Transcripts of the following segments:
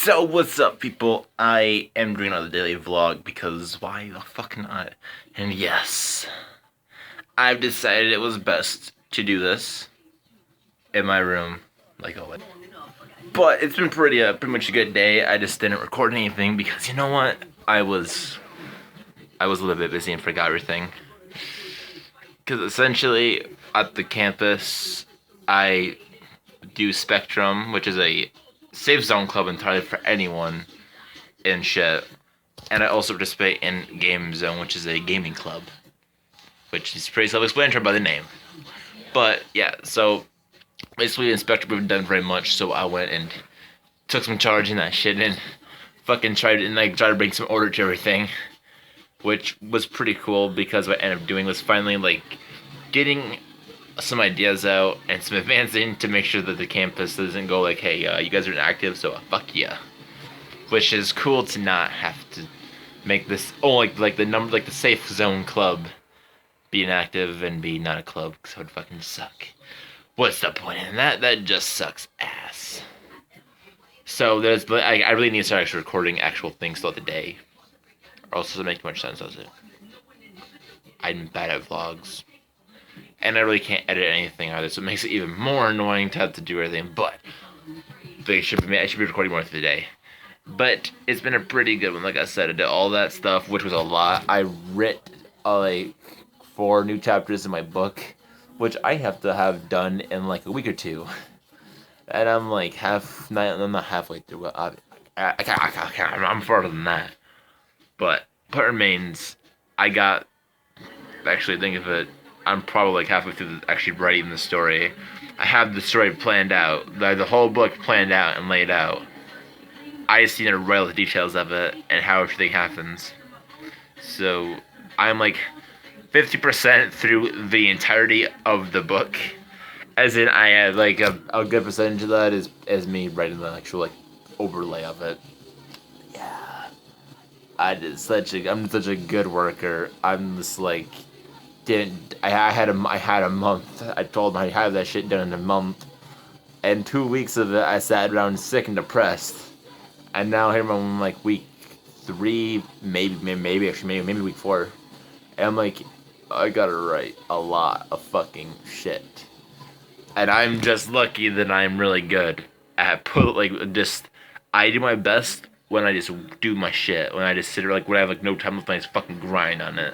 So what's up, people? I am doing another daily vlog because why the fuck not? And yes, I've decided it was best to do this in my room, like always. But it's been pretty much a good day. I just didn't record anything because you know what? I was a little bit busy and forgot everything. Because essentially at the campus, I do Spectrum, which is a safe zone club entirely for anyone and shit. And I also participate in Game Zone, which is a gaming club, which is pretty self-explanatory by the name. But yeah, so basically in Spectrum we haven't done very much, so I went and took some charge in that shit and fucking tried to bring some order to everything, which was pretty cool because what I ended up doing was finally getting some ideas out and some advancing to make sure that the campus doesn't go like, hey, you guys are inactive, so fuck yeah. Which is cool to not have to make this the safe zone club be inactive and be not a club, because that would fucking suck. What's the point in that? That just sucks ass. So I really need to start actually recording actual things throughout the day, or else it doesn't make too much sense, does it? I'm bad at vlogs. And I really can't edit anything either, so it makes it even more annoying to have to do everything. But I should be recording more today. But it's been a pretty good one. Like I said, I did all that stuff, which was a lot. I writ like 4 new chapters in my book, which I have to have done in like a week or two. And I'm like I'm not halfway through. I'm farther than that. But what remains, actually think of it, I'm probably like halfway through actually writing the story. I have the story planned out, the whole book planned out and laid out. I just need to write all the details of it and how everything happens. So I'm like 50% through the entirety of the book, as in I had like a good percentage of that is me writing the actual overlay of it. Yeah, I'm such a good worker. I'm just like. I had a month. I told him I'd have that shit done in a month. And 2 weeks of it, I sat around sick and depressed. And now here I'm like week 3, maybe week 4. And I'm like, I gotta write a lot of fucking shit. And I'm just lucky that I'm really good at I do my best when I just do my shit. When I just sit there when I have no time left, I just fucking grind on it.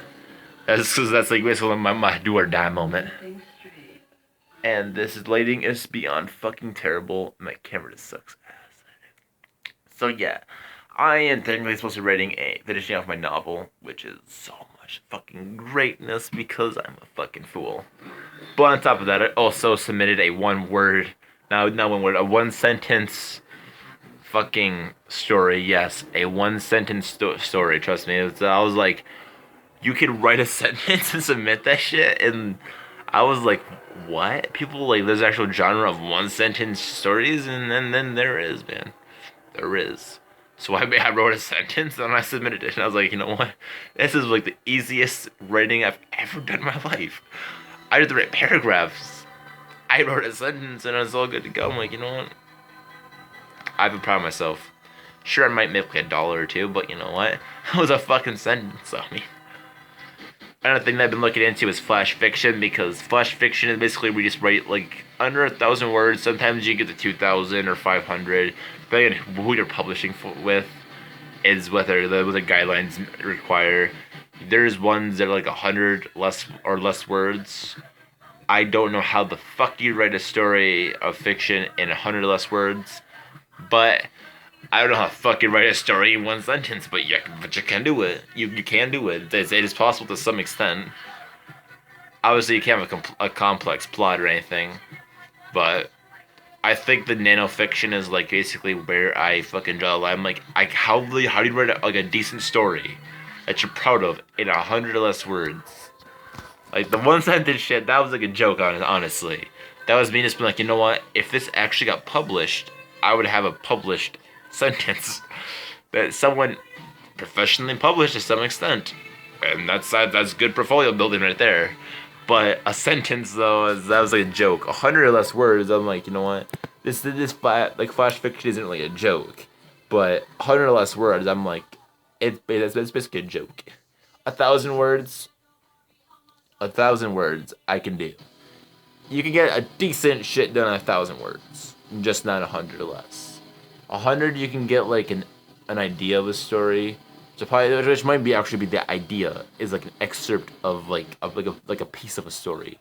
That's basically my do or die moment. And this lighting is beyond fucking terrible. My camera just sucks ass. So yeah, I am technically supposed to be finishing off my novel, which is so much fucking greatness because I'm a fucking fool. But on top of that, I also submitted a a 1 sentence fucking story. Yes, a 1 sentence story. Trust me. I was like, you could write a sentence and submit that shit, and I was like, what? People there's actual genre of 1 sentence stories, and then there is, man. There is. So I wrote a sentence and I submitted it, and I was like, you know what? This is like the easiest writing I've ever done in my life. I had to write paragraphs. I wrote a sentence and I was all good to go. I'm like, you know what? I've been proud of myself. Sure, I might make like $1 or 2, but you know what? It was a fucking sentence. I mean, another thing that I've been looking into is flash fiction, because flash fiction is basically we just write under 1,000 words. Sometimes you get to 2,000 or 500, depending on who you're publishing with, is what the guidelines require. There's ones that are 100 less words. I don't know how the fuck you write a story of fiction in 100 less words, but I don't know how to fucking write a story in 1 sentence, but you can do it. You can do it. It is possible to some extent. Obviously, you can't have a complex plot or anything, but I think the nanofiction is basically where I fucking draw the line. How do you write a decent story that you're proud of in 100 or less words? The 1 sentence shit, that was a joke, honestly. That was me just being you know what? If this actually got published, I would have a published sentence that someone professionally published to some extent, and that's good portfolio building right there. But a sentence though, that was a joke. 100 or less words. I'm like, you know what? This flash fiction isn't really a joke. But 100 or less words, I'm like, it's basically a joke. 1,000 words, 1,000 words, I can do. You can get a decent shit done in 1,000 words, just not 100 or less. 100, you can get like an idea of a story. So probably, which might be actually be the idea, is like an excerpt of like a piece of a story,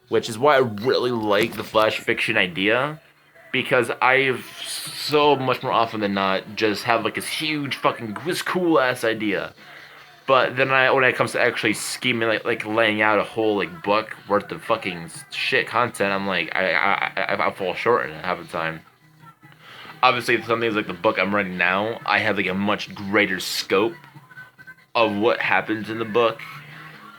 which is why I really like the flash fiction idea, because I've so much more often than not just have like this huge fucking this cool ass idea, but then when it comes to actually scheming, like laying out a whole like book worth of fucking shit content, I'm like I fall short in it half the time. Obviously, some things like the book I'm writing now, I have like a much greater scope of what happens in the book,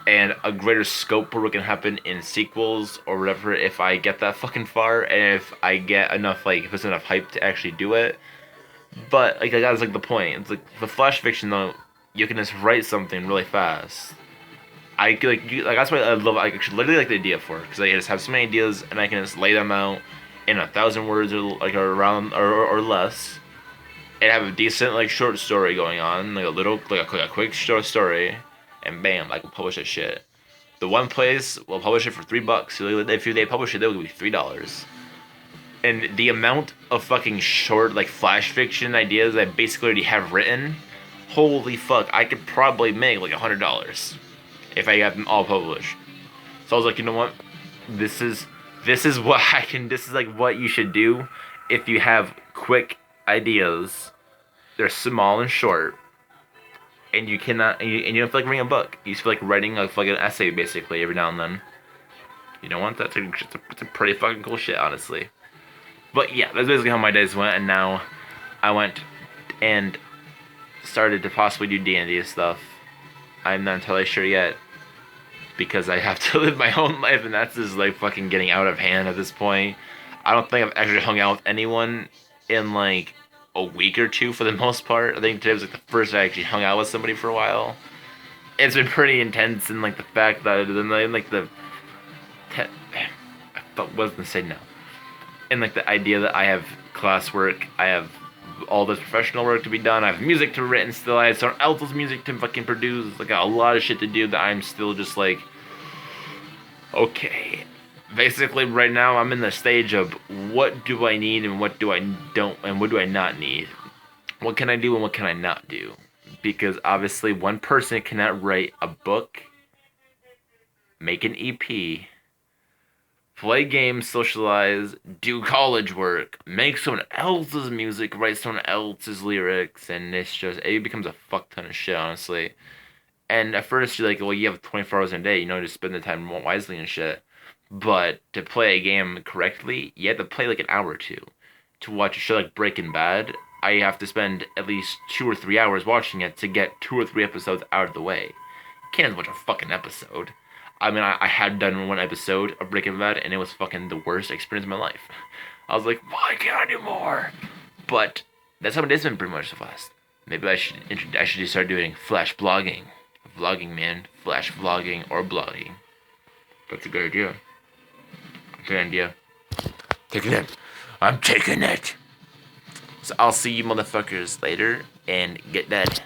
and a greater scope for what can happen in sequels or whatever if I get that fucking far, and if I get enough, like, if there's enough hype to actually do it. But, like, that's, like, the point. It's, like, the flash fiction, though, you can just write something really fast. That's why I love, I actually literally like the idea for it, because I just have so many ideas, and I can just lay them out in 1,000 words, or, like, around, or less, and have a decent, like, short story going on, like a quick short story, and bam, I can publish that shit. The one place will publish it for $3. If they publish it, they'll give me $3. And the amount of fucking short, like, flash fiction ideas I basically already have written, holy fuck, I could probably make like $100 if I got them all published. So I was like, you know what? This is what I can. This is like what you should do if you have quick ideas. They're small and short, and you cannot, and you don't feel like reading a book. You just feel like writing like an essay basically every now and then. You know what? That's a pretty fucking cool shit, honestly. But yeah, that's basically how my days went, and now I went and started to possibly do D&D stuff. I'm not entirely sure yet, because I have to live my own life, and that's just like fucking getting out of hand at this point. I don't think I've actually hung out with anyone in like a week or two for the most part. I think today was like the first I actually hung out with somebody for a while. It's been pretty intense, and like the fact that I wasn't gonna say no. And like the idea that I have classwork, I have all this professional work to be done, I have music to written still, I have someone else's music to fucking produce, like a lot of shit to do that I'm still just like, okay. Basically right now I'm in the stage of what do I need and what do I don't, and what do I not need. What can I do and what can I not do? Because obviously one person cannot write a book, make an EP, play games, socialize, do college work, make someone else's music, write someone else's lyrics, and it becomes a fuck ton of shit, honestly. And at first you're like, well, you have 24 hours in a day, you know, to spend the time more wisely and shit. But to play a game correctly, you have to play like an hour or two. To watch a show like Breaking Bad, I have to spend at least 2 or 3 hours watching it to get 2 or 3 episodes out of the way. You can't just watch a fucking episode. I mean, I had done one episode of Breaking Bad, and it was fucking the worst experience of my life. I was like, why can't I do more? But that's how it has been pretty much so fast. Maybe I should just start doing flash blogging. Vlogging, man. Flash vlogging or blogging. That's a good idea. Good idea. Taking it. I'm taking it. So I'll see you motherfuckers later, and get that.